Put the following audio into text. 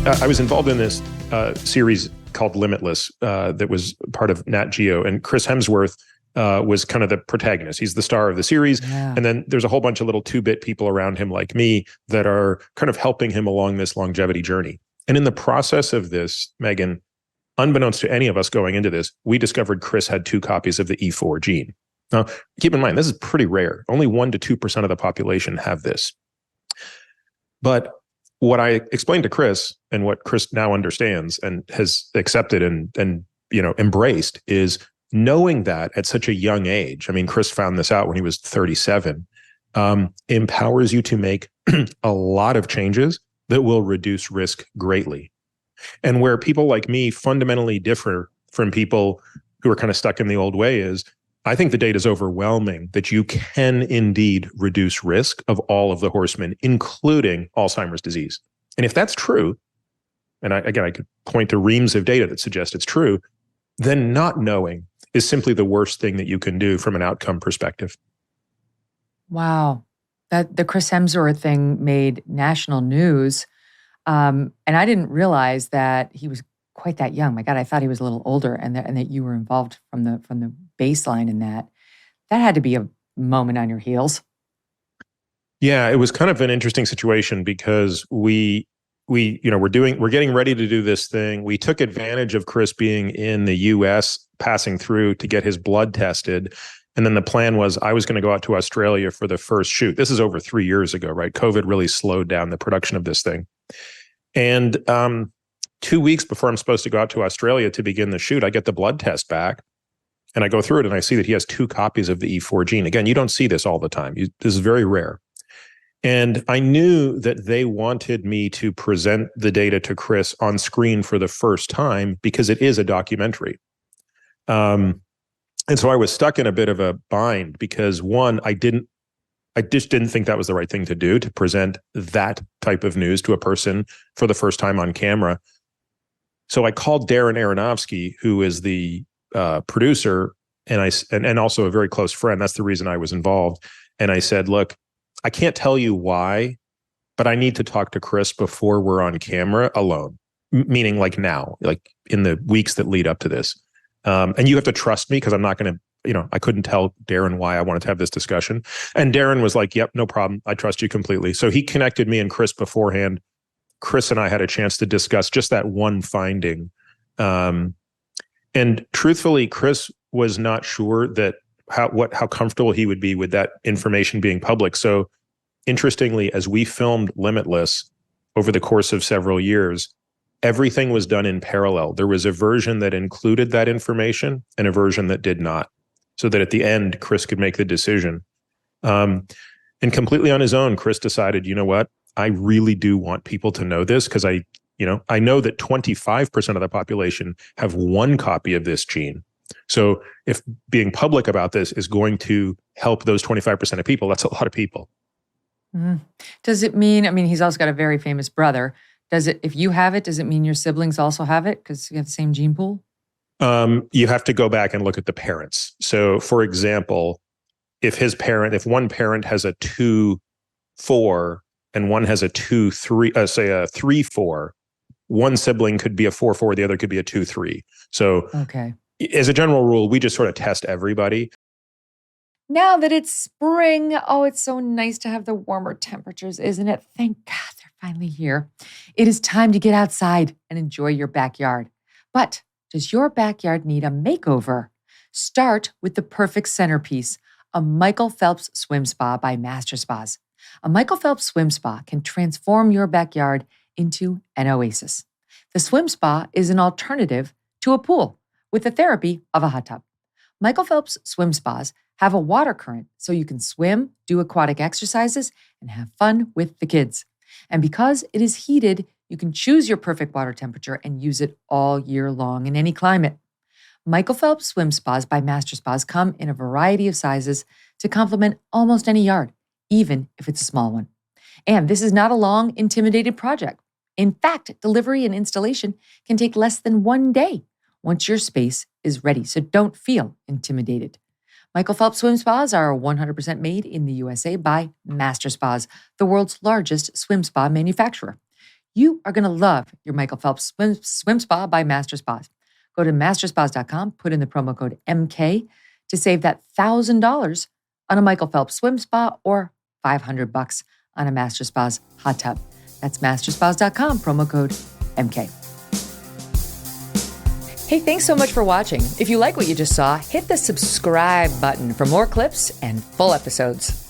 I was involved in this series called Limitless that was part of Nat Geo, and Chris Hemsworth was kind of the protagonist. He's the star of the series. Yeah. And then there's a whole bunch of little 2-bit people around him like me that are kind of helping him along this longevity journey. And in the process of this, Megyn, unbeknownst to any of us going into this, we discovered Chris had 2 copies of the E4 gene. Now, keep in mind, this is pretty rare. Only 1% to 2% of the population have this. But what I explained to Chris, and what Chris now understands and has accepted and embraced, is knowing that at such a young age. I mean, Chris found this out when he was 37, empowers you to make a lot of changes that will reduce risk greatly. And where people like me fundamentally differ from people who are kind of stuck in the old way is, I think the data is overwhelming that you can indeed reduce risk of all of the horsemen, including Alzheimer's disease. And if that's true, and I could point to reams of data that suggest it's true, then not knowing is simply the worst thing that you can do from an outcome perspective. Wow. The Chris Hemsworth thing made national news. And I didn't realize that he was quite that young. My God, I thought he was a little older, and that you were involved from the baseline in that. That had to be a moment on your heels. Yeah, it was kind of an interesting situation because we're getting ready to do this thing. We took advantage of Chris being in the US, passing through to get his blood tested. And then the plan was I was going to go out to Australia for the first shoot. This is over 3 years ago, right? COVID really slowed down the production of this thing. And 2 weeks before I'm supposed to go out to Australia to begin the shoot, I get the blood test back and I go through it and I see that he has 2 copies of the E4 gene. Again, you don't see this all the time. This is very rare. And I knew that they wanted me to present the data to Chris on screen for the first time because it is a documentary. And so I was stuck in a bit of a bind because, one, I just didn't think that was the right thing to do, to present that type of news to a person for the first time on camera. So I called Darren Aronofsky, who is the producer and also a very close friend. That's the reason I was involved. And I said, look, I can't tell you why, but I need to talk to Chris before we're on camera alone, meaning like now, like in the weeks that lead up to this. And you have to trust me because I'm not going to, I couldn't tell Darren why I wanted to have this discussion. And Darren was like, yep, no problem. I trust you completely. So he connected me and Chris beforehand. Chris and I had a chance to discuss just that one finding. And truthfully, Chris was not sure that how comfortable he would be with that information being public. So interestingly, as we filmed Limitless over the course of several years, everything was done in parallel. There was a version that included that information and a version that did not, so that at the end, Chris could make the decision. And completely on his own, Chris decided, you know what? I really do want people to know this because I know that 25% of the population have 1 copy of this gene. So if being public about this is going to help those 25% of people, that's a lot of people. Mm. Does it mean, he's also got a very famous brother. If you have it, does it mean your siblings also have it because you have the same gene pool? You have to go back and look at the parents. So for example, if one parent has a 2-4 and one has a 2-3, say a 3-4, one sibling could be a 4-4, the other could be a 2-3. So okay. As a general rule, we just sort of test everybody. Now that it's spring, it's so nice to have the warmer temperatures, isn't it? Thank God they're finally here. It is time to get outside and enjoy your backyard. But does your backyard need a makeover? Start with the perfect centerpiece, a Michael Phelps Swim Spa by Master Spas. A Michael Phelps Swim Spa can transform your backyard into an oasis. The swim spa is an alternative to a pool with the therapy of a hot tub. Michael Phelps Swim Spas have a water current so you can swim, do aquatic exercises, and have fun with the kids. And because it is heated, you can choose your perfect water temperature and use it all year long in any climate. Michael Phelps Swim Spas by Master Spas come in a variety of sizes to complement almost any yard, even if it's a small one. And this is not a long, intimidated project. In fact, delivery and installation can take less than 1 day once your space is ready, so don't feel intimidated. Michael Phelps Swim Spas are 100% made in the USA by Master Spas, the world's largest swim spa manufacturer. You are going to love your Michael Phelps Swim Spa by Master Spas. Go to masterspas.com, put in the promo code MK to save that $1,000 on a Michael Phelps Swim Spa or $500 on a Master Spas hot tub. That's masterspas.com, promo code MK. Hey, thanks so much for watching. If you like what you just saw, hit the subscribe button for more clips and full episodes.